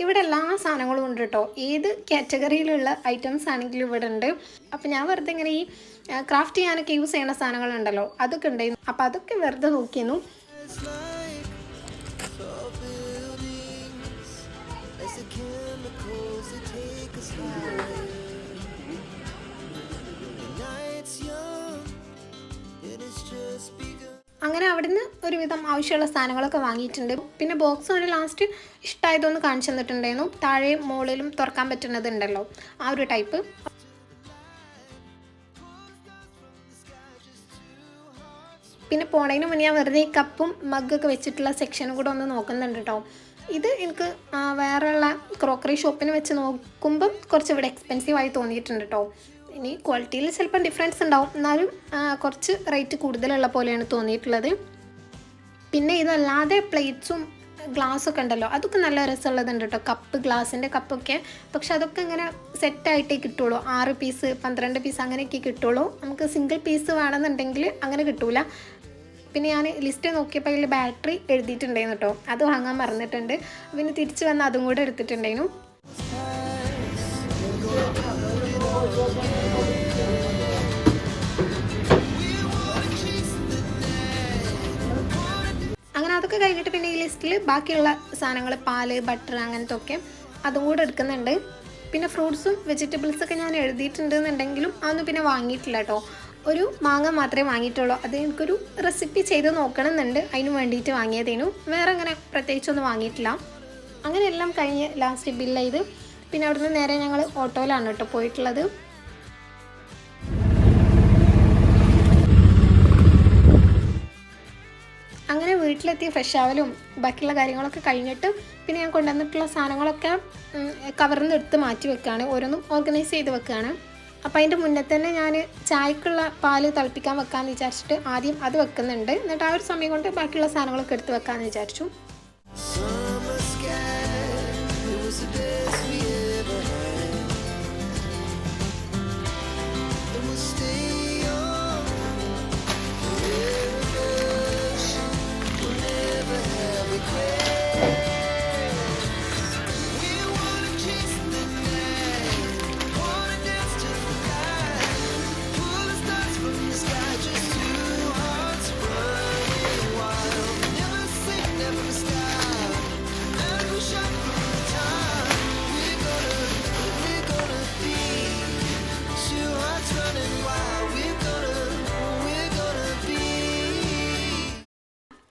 ഇവിടെ എല്ലാ സാധനങ്ങളും ഉണ്ട് കേട്ടോ, ഏത് കാറ്റഗറിയിലുള്ള ഐറ്റംസ് ആണെങ്കിലും ഇവിടെ ഉണ്ട്. അപ്പോൾ ഞാൻ വെറുതെ ഇങ്ങനെ ഈ ക്രാഫ്റ്റ് ചെയ്യാനൊക്കെ യൂസ് ചെയ്യുന്ന സാധനങ്ങളുണ്ടല്ലോ, അതൊക്കെ ഉണ്ടായിരുന്നു. അപ്പോൾ അതൊക്കെ വെറുതെ നോക്കിയിരുന്നു. അങ്ങനെ അവിടുന്ന് ഒരുവിധം ആവശ്യമുള്ള സാധനങ്ങളൊക്കെ വാങ്ങിയിട്ടുണ്ട്. പിന്നെ ബോക്സ് ഒരു ലാസ്റ്റ് ഇഷ്ടമായതൊന്ന് കാണിച്ചു തന്നിട്ടുണ്ടായിരുന്നു. താഴെയും മുകളിലും തുറക്കാൻ പറ്റുന്നത് ഉണ്ടല്ലോ, ആ ഒരു ടൈപ്പ്. പിന്നെ പോണതിന് മുന്നേ ഞാൻ വെറുതെ കപ്പും മഗ്ഗൊക്കെ വെച്ചിട്ടുള്ള സെക്ഷനും കൂടെ ഒന്ന് നോക്കുന്നുണ്ട് കേട്ടോ. ഇത് എനിക്ക് വേറെയുള്ള ക്രോക്കറി ഷോപ്പിന് വെച്ച് നോക്കുമ്പം കുറച്ച് ഇവിടെ എക്സ്പെൻസീവായി തോന്നിയിട്ടുണ്ട് കേട്ടോ. ഇനി ക്വാളിറ്റിയിൽ ചിലപ്പം ഡിഫറൻസ് ഉണ്ടാവും, എന്നാലും കുറച്ച് റേറ്റ് കൂടുതലുള്ള പോലെയാണ് തോന്നിയിട്ടുള്ളത്. പിന്നെ ഇതല്ലാതെ പ്ലേറ്റ്സും ഗ്ലാസ്സൊക്കെ ഉണ്ടല്ലോ, അതൊക്കെ നല്ല രസമുള്ളതുണ്ട് കേട്ടോ. കപ്പ്, ഗ്ലാസിൻ്റെ കപ്പൊക്കെ. പക്ഷെ അതൊക്കെ ഇങ്ങനെ സെറ്റായിട്ടേ കിട്ടുള്ളൂ. 6 പീസ് 12 പീസ് അങ്ങനെയൊക്കെ കിട്ടുള്ളൂ. നമുക്ക് സിംഗിൾ പീസ് വേണമെന്നുണ്ടെങ്കിൽ അങ്ങനെ കിട്ടൂല. പിന്നെ ഞാൻ ലിസ്റ്റ് നോക്കിയപ്പോൾ അതിൽ ബാറ്ററി എഴുതിയിട്ടുണ്ടായിരുന്നു കേട്ടോ, അത് വാങ്ങാൻ മറന്നിട്ടുണ്ട്. പിന്നെ തിരിച്ച് വന്ന് അതും കൂടെ എടുത്തിട്ടുണ്ടായിരുന്നു. അങ്ങനെ അതൊക്കെ കഴിഞ്ഞിട്ട് പിന്നെ ഈ ലിസ്റ്റിൽ ബാക്കിയുള്ള സാധനങ്ങൾ, പാല്, ബട്ടർ അങ്ങനത്തെ ഒക്കെ അതും കൂടെ എടുക്കുന്നുണ്ട്. പിന്നെ ഫ്രൂട്ട്സും വെജിറ്റബിൾസൊക്കെ ഞാൻ എഴുതിയിട്ടുണ്ടെന്നുണ്ടെങ്കിലും അതൊന്നും പിന്നെ വാങ്ങിയിട്ടില്ല കേട്ടോ. ഒരു മാങ്ങ മാത്രമേ വാങ്ങിയിട്ടുള്ളൂ. അത് എനിക്കൊരു റെസിപ്പി ചെയ്ത് നോക്കണമെന്നുണ്ട്, അതിന് വേണ്ടിയിട്ട് വാങ്ങിയതേനു. വേറെ അങ്ങനെ പ്രത്യേകിച്ചൊന്നും വാങ്ങിയിട്ടില്ല. അങ്ങനെ എല്ലാം കഴിഞ്ഞ് ലാസ്റ്റ് ബില്ല് ചെയ്ത് പിന്നെ അവിടുന്ന് നേരെ ഞങ്ങൾ ഓട്ടോയിലാണ് കേട്ടോ പോയിട്ടുള്ളത്. അങ്ങനെ വീട്ടിലെത്തി ഫ്രഷ് ആവലും ബാക്കിയുള്ള കാര്യങ്ങളൊക്കെ കഴിഞ്ഞിട്ട് പിന്നെ ഞാൻ കൊണ്ടുവന്നിട്ടുള്ള സാധനങ്ങളൊക്കെ കവറിൽ നിന്ന് എടുത്ത് മാറ്റി വെക്കുകയാണ്, ഓരോന്നും ഓർഗനൈസ് ചെയ്ത് വെക്കുകയാണ്. അപ്പോൾ അതിൻ്റെ മുന്നേ തന്നെ ഞാൻ ചായക്കുള്ള പാല് തിളപ്പിക്കാൻ വെക്കാമെന്ന് വിചാരിച്ചിട്ട് ആദ്യം അത് വെക്കുന്നുണ്ട്. എന്നിട്ട് ആ ഒരു സമയം കൊണ്ട് ബാക്കിയുള്ള സാധനങ്ങളൊക്കെ എടുത്ത് വെക്കാമെന്ന് വിചാരിച്ചു.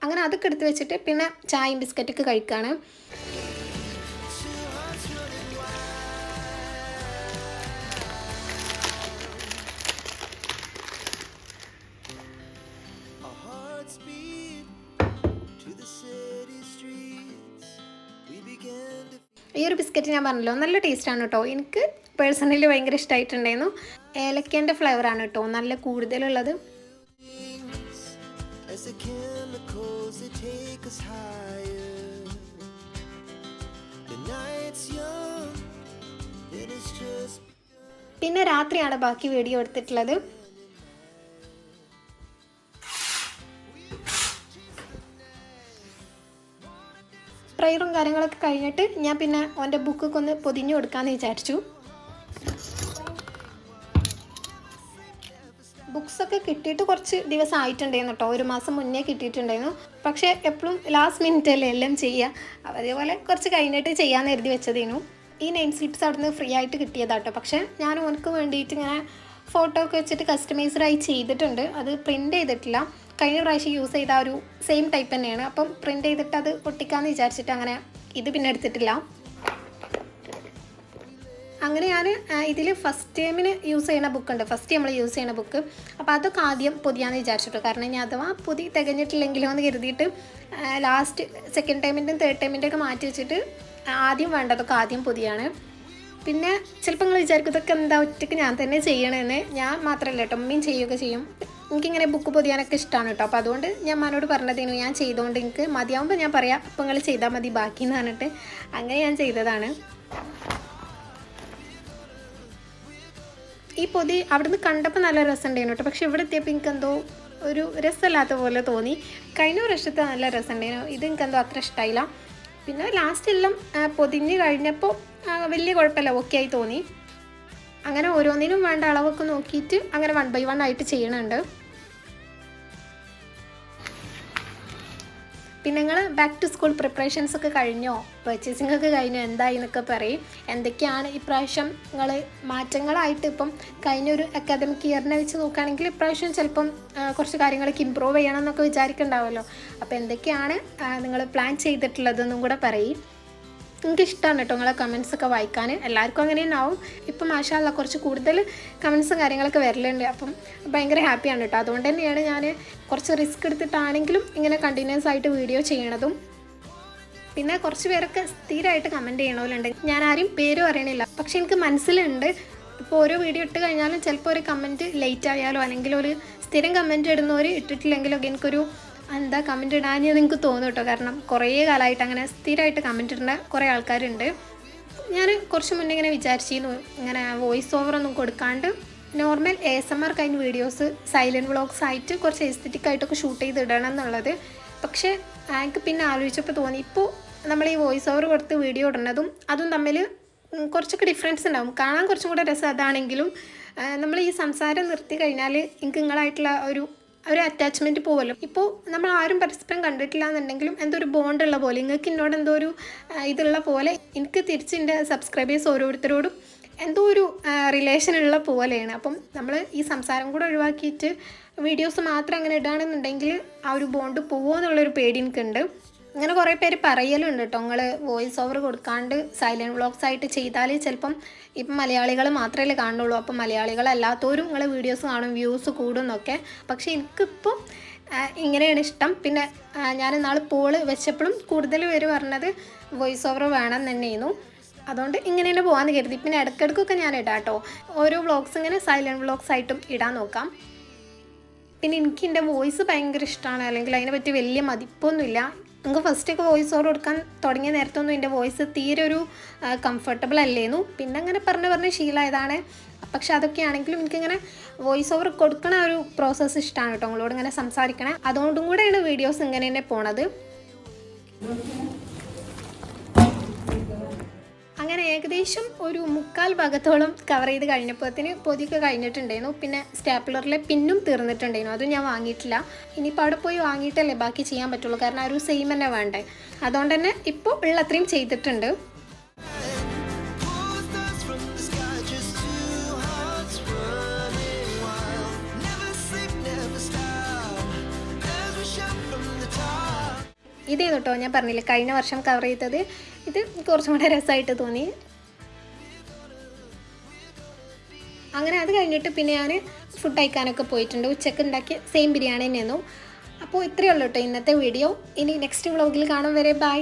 അങ്ങനെ അതൊക്കെ എടുത്ത് വെച്ചിട്ട് പിന്നെ ചായയും ബിസ്ക്കറ്റൊക്കെ കഴിക്കുകയാണ്. ഈ ഒരു ബിസ്ക്കറ്റ് ഞാൻ പറഞ്ഞല്ലോ നല്ല ടേസ്റ്റാണ് കേട്ടോ. എനിക്ക് പേഴ്സണലി ഭയങ്കര ഇഷ്ടമായിട്ടുണ്ടായിരുന്നു. ഏലക്കേൻ്റെ ഫ്ലേവറാണ് കേട്ടോ നല്ല കൂടുതലുള്ളത്. പിന്നെ രാത്രിയാണ് ബാക്കി വീഡിയോ എടുത്തിട്ടുള്ളത്. പ്രയറും കാര്യങ്ങളൊക്കെ കഴിഞ്ഞിട്ട് ഞാൻ പിന്നെ അവൻ്റെ ബുക്കൊക്കെ ഒന്ന് പൊതിഞ്ഞു കൊടുക്കാമെന്ന് വിചാരിച്ചു. ബുക്സൊക്കെ കിട്ടിയിട്ട് കുറച്ച് ദിവസം ആയിട്ടുണ്ടായിരുന്നു കേട്ടോ, 1 മാസം മുന്നേ കിട്ടിയിട്ടുണ്ടായിരുന്നു. പക്ഷേ എപ്പോഴും ലാസ്റ്റ് മിനിറ്റല്ലേ എല്ലാം ചെയ്യുക, അതേപോലെ കുറച്ച് കഴിഞ്ഞിട്ട് ചെയ്യാമെന്ന് കരുതി വെച്ചതേനു. ഈ നെയിം സ്ലിപ്സ് അവിടെ നിന്ന് ഫ്രീ ആയിട്ട് കിട്ടിയതാട്ടോ. പക്ഷേ ഞാൻ ഓനക്ക് വേണ്ടിയിട്ട് ഇങ്ങനെ ഫോട്ടോ ഒക്കെ വെച്ചിട്ട് കസ്റ്റമൈസ്ഡായി ചെയ്തിട്ടുണ്ട്. അത് പ്രിൻ്റ് ചെയ്തിട്ടില്ല. കഴിഞ്ഞ പ്രാവശ്യം യൂസ് ചെയ്ത ഒരു സെയിം ടൈപ്പ് തന്നെയാണ്. അപ്പം പ്രിൻ്റ് ചെയ്തിട്ട് അത് ഒട്ടിക്കാമെന്ന് വിചാരിച്ചിട്ട് അങ്ങനെ ഇത് പിന്നെ എടുത്തിട്ടില്ല. അങ്ങനെ ഞാൻ ഇതിൽ ഫസ്റ്റ് ടൈമിന് യൂസ് ചെയ്യുന്ന ബുക്കുണ്ട്, ഫസ്റ്റ് നമ്മൾ യൂസ് ചെയ്യുന്ന ബുക്ക്. അപ്പോൾ അതൊക്കെ ആദ്യം പൊതിയാന്ന് വിചാരിച്ചിട്ടു. കാരണം ഇനി അഥവാ പൊതി തികഞ്ഞിട്ടില്ലെങ്കിലോ എന്ന് കരുതിയിട്ട് ലാസ്റ്റ് സെക്കൻഡ് ടൈമിൻ്റെയും തേർഡ് ടൈമിൻ്റെയൊക്കെ മാറ്റി വെച്ചിട്ട് ആദ്യം വേണ്ടതൊക്കെ ആദ്യം പൊതിയാണ്. പിന്നെ ചിലപ്പോൾ നിങ്ങൾ വിചാരിക്കും ഇതൊക്കെ എന്താ ഒറ്റയ്ക്ക് ഞാൻ തന്നെ ചെയ്യണമെന്ന്. ഞാൻ മാത്രമല്ല കേട്ടോ, അമ്മയും ചെയ്യുകയൊക്കെ ചെയ്യും. എനിക്കിങ്ങനെ ബുക്ക് പൊതിയാനൊക്കെ ഇഷ്ടമാണ് കേട്ടോ. അപ്പോൾ അതുകൊണ്ട് ഞാൻ അമ്മയോട് പറഞ്ഞതേനു ഞാൻ ചെയ്തുകൊണ്ട് എനിക്ക് മതിയാവുമ്പോൾ ഞാൻ പറയാം അപ്പോൾ നിങ്ങൾ ചെയ്താൽ മതി ബാക്കി എന്ന് പറഞ്ഞിട്ട് അങ്ങനെ ഞാൻ ചെയ്തതാണ്. ഈ പൊതി അവിടുന്ന് കണ്ടപ്പോൾ നല്ല രസമുണ്ടായിരുന്നു കേട്ടോ. പക്ഷെ ഇവിടെ എത്തിയപ്പോൾ എനിക്കെന്തോ ഒരു രസമില്ലാത്ത പോലെ തോന്നി. കഴിഞ്ഞ വർഷത്തെ നല്ല രസമുണ്ടായിരുന്നു, ഇത് എനിക്കെന്തോ അത്ര ഇഷ്ടമായില്ല. പിന്നെ ലാസ്റ്റ് എല്ലാം പൊതിഞ്ഞ് കഴിഞ്ഞപ്പോൾ വലിയ കുഴപ്പമില്ല, ഓക്കെ ആയി തോന്നി. അങ്ങനെ ഓരോന്നിനും വേണ്ട അളവൊക്കെ നോക്കിയിട്ട് അങ്ങനെ 1 by 1 ആയിട്ട് ചെയ്യണുണ്ട്. പിന്നെ നിങ്ങൾ ബാക്ക് ടു സ്കൂൾ പ്രിപ്പറേഷൻസ് ഒക്കെ കഴിഞ്ഞോ, പർച്ചേസിംഗ് ഒക്കെ കഴിഞ്ഞോ, എന്തായി എന്നൊക്കെ പറയും. എന്തൊക്കെയാണ് ഇപ്രാവശ്യം നിങ്ങൾ മാറ്റങ്ങളായിട്ട് ഇപ്പം കഴിഞ്ഞൊരു അക്കാദമിക് ഇയറിനെ വെച്ച് നോക്കുകയാണെങ്കിൽ ഇപ്രാവശ്യം ചിലപ്പം കുറച്ച് കാര്യങ്ങളൊക്കെ ഇമ്പ്രൂവ് ചെയ്യണം എന്നൊക്കെ വിചാരിക്കുന്നുണ്ടാവുമല്ലോ. അപ്പോൾ എന്തൊക്കെയാണ് നിങ്ങൾ പ്ലാൻ ചെയ്തിട്ടുള്ളതെന്നും കൂടെ പറയും. എനിക്കിഷ്ടമാണ് കേട്ടോ നിങ്ങളെ കമൻസൊക്കെ വായിക്കാൻ. എല്ലാവർക്കും അങ്ങനെ തന്നെയാവും. ഇപ്പം മാഷാല്ല കുറച്ച് കൂടുതൽ കമൻസും കാര്യങ്ങളൊക്കെ വരലുണ്ട്. അപ്പം ഭയങ്കര ഹാപ്പിയാണ് കേട്ടോ. അതുകൊണ്ട് തന്നെയാണ് ഞാൻ കുറച്ച് റിസ്ക് എടുത്തിട്ടാണെങ്കിലും ഇങ്ങനെ കണ്ടിന്യൂസ് ആയിട്ട് വീഡിയോ ചെയ്യണതും. പിന്നെ കുറച്ച് പേരൊക്കെ സ്ഥിരമായിട്ട് കമൻറ്റ് ചെയ്യണമല്ലുണ്ട്. ഞാൻ ആരും പേര് പറയണില്ല, പക്ഷെ എനിക്ക് മനസ്സിലുണ്ട് ഇപ്പോൾ ഓരോ വീഡിയോ ഇട്ട് കഴിഞ്ഞാലും ചിലപ്പോൾ ഒരു കമൻറ്റ് ലേറ്റ് ആയാലോ അല്ലെങ്കിൽ ഒരു സ്ഥിരം കമൻറ്റ് ഇടുന്നവർ ഇട്ടിട്ടില്ലെങ്കിലൊക്കെ എനിക്കൊരു എന്താ കമൻറ്റ് ഇടാനെന്ന് എനിക്ക് തോന്നും കേട്ടോ. കാരണം കുറേ കാലമായിട്ട് അങ്ങനെ സ്ഥിരമായിട്ട് കമൻറ്റ് ഇടുന്ന കുറേ ആൾക്കാരുണ്ട്. ഞാൻ കുറച്ച് മുന്നേ ഇങ്ങനെ വിചാരിച്ചിരുന്നു ഇങ്ങനെ വോയിസ് ഓവറൊന്നും കൊടുക്കാണ്ട് നോർമൽ ASMR കഴിഞ്ഞ വീഡിയോസ് സൈലൻറ്റ് വ്ളോഗ്സ് ആയിട്ട് കുറച്ച് എസ്തെറ്റിക് ആയിട്ടൊക്കെ ഷൂട്ട് ചെയ്ത് ഇടണം എന്നുള്ളത്. പക്ഷേ എനിക്ക് പിന്നെ ആലോചിച്ചപ്പോൾ തോന്നി ഇപ്പോൾ നമ്മൾ ഈ വോയിസ് ഓവർ കൊടുത്ത് വീഡിയോ ഇടുന്നതും അതും തമ്മിൽ കുറച്ചൊക്കെ ഡിഫറൻസ് ഉണ്ടാവും. കാണാൻ കുറച്ചും കൂടെ രസം അതാണെങ്കിലും നമ്മൾ ഈ സംസാരം നിർത്തി കഴിഞ്ഞാൽ എനിക്ക് നിങ്ങളായിട്ടുള്ള ഒരു അറ്റാച്ച്മെൻറ്റ് പോവുമല്ലോ. ഇപ്പോൾ നമ്മൾ ആരും പരസ്പരം കണ്ടിട്ടില്ല എന്നുണ്ടെങ്കിലും എന്തോ ഒരു ബോണ്ട് ഉള്ള പോലെ, നിങ്ങൾക്ക് എന്നോട് എന്തോ ഒരു ഇതുള്ള പോലെ എനിക്ക് തിരിച്ച് എൻ്റെ സബ്സ്ക്രൈബേഴ്സ് ഓരോരുത്തരോടും എന്തോ ഒരു റിലേഷൻ ഉള്ള പോലെയാണ്. അപ്പം നമ്മൾ ഈ സംസാരം കൂടെ ഒഴിവാക്കിയിട്ട് വീഡിയോസ് മാത്രം അങ്ങനെ ഇടുകയാണെന്നുണ്ടെങ്കിൽ ആ ഒരു ബോണ്ട് പോവുമോ എന്നുള്ളൊരു പേടി എനിക്കുണ്ട്. അങ്ങനെ കുറേ പേര് പറയലുണ്ട് കേട്ടോ, നിങ്ങൾ വോയിസ് ഓവർ കൊടുക്കാണ്ട് സൈലൻറ്റ് വ്ളോഗ്സ് ആയിട്ട് ചെയ്താൽ ചിലപ്പം ഇപ്പം മലയാളികൾ മാത്രമല്ലേ കാണുള്ളൂ, അപ്പം മലയാളികളല്ലാത്തവരും നിങ്ങളെ വീഡിയോസ് കാണും, വ്യൂസ് കൂടും എന്നൊക്കെ. പക്ഷേ എനിക്കിപ്പോൾ ഇങ്ങനെയാണ് ഇഷ്ടം. പിന്നെ ഞാൻ ഇന്നാൾ പോൾ വെച്ചപ്പോഴും കൂടുതൽ പേര് പറഞ്ഞത് വോയിസ് ഓവർ വേണം തന്നെയായിരുന്നു. അതുകൊണ്ട് ഇങ്ങനെ തന്നെ പോകാമെന്ന് കരുതി. പിന്നെ ഇടയ്ക്കിടയ്ക്കൊക്കെ ഞാൻ ഇടാം കേട്ടോ, ഓരോ വ്ളോഗ്സ് ഇങ്ങനെ സൈലൻറ്റ് വ്ളോഗ്സ് ആയിട്ടും ഇടാൻ നോക്കാം. പിന്നെ എനിക്ക് എൻ്റെ വോയിസ് ഭയങ്കര ഇഷ്ടമാണ്, അല്ലെങ്കിൽ അതിനെപ്പറ്റി വലിയ മതിപ്പൊന്നുമില്ല. നമുക്ക് ഫസ്റ്റൊക്കെ വോയിസ് ഓവർ കൊടുക്കാൻ തുടങ്ങിയ നേരത്തൊന്നും എൻ്റെ വോയിസ് തീരെ ഒരു കംഫർട്ടബിൾ അല്ലായിരുന്നു. പിന്നെ അങ്ങനെ പറഞ്ഞ് ശീലമായതാണ്. പക്ഷെ അതൊക്കെയാണെങ്കിലും എനിക്കിങ്ങനെ വോയിസ് ഓവർ കൊടുക്കണ ഒരു പ്രോസസ്സ് ഇഷ്ടമാണ് കേട്ടോ, നിങ്ങളോട് ഇങ്ങനെ സംസാരിക്കണേ. അതുകൊണ്ടും കൂടെയാണ് വീഡിയോസ് ഇങ്ങനെ തന്നെ പോണത്. അങ്ങനെ ഏകദേശം ഒരു 3/4 ഭാഗത്തോളം കവർ ചെയ്ത് കഴിഞ്ഞപ്പോഴത്തേന് പൊതിയൊക്കെ കഴിഞ്ഞിട്ടുണ്ടായിരുന്നു. പിന്നെ സ്റ്റാപ്ലറിലെ പിന്നും തീർന്നിട്ടുണ്ടായിരുന്നു, അതും ഞാൻ വാങ്ങിയിട്ടില്ല. ഇനിയിപ്പോൾ അവിടെ പോയി വാങ്ങിയിട്ടല്ലേ ബാക്കി ചെയ്യാൻ പറ്റുള്ളൂ, കാരണം ആ ഒരു സെയിം തന്നെ വേണ്ടേ. അതുകൊണ്ട് തന്നെ ഇപ്പോൾ ഉള്ളത്രയും ചെയ്തിട്ടുണ്ട്. ഇതേ കേട്ടോ ഞാൻ പറഞ്ഞില്ലേ കഴിഞ്ഞ വർഷം കവർ ചെയ്തത്. ഇത് കുറച്ചും കൂടെ രസമായിട്ട് തോന്നി. അങ്ങനെ അത് കഴിഞ്ഞിട്ട് പിന്നെ ഞാൻ ഫുഡ് കഴിക്കാനൊക്കെ പോയിട്ടുണ്ട്. ഉച്ചക്ക് ഉണ്ടാക്കിയ സെയിം ബിരിയാണി തന്നെയായിരുന്നു. അപ്പോൾ ഇത്രയേ ഉള്ളൂ കേട്ടോ ഇന്നത്തെ വീഡിയോ. ഇനി നെക്സ്റ്റ് വ്ളോഗിൽ കാണാൻ വരെ ബൈ.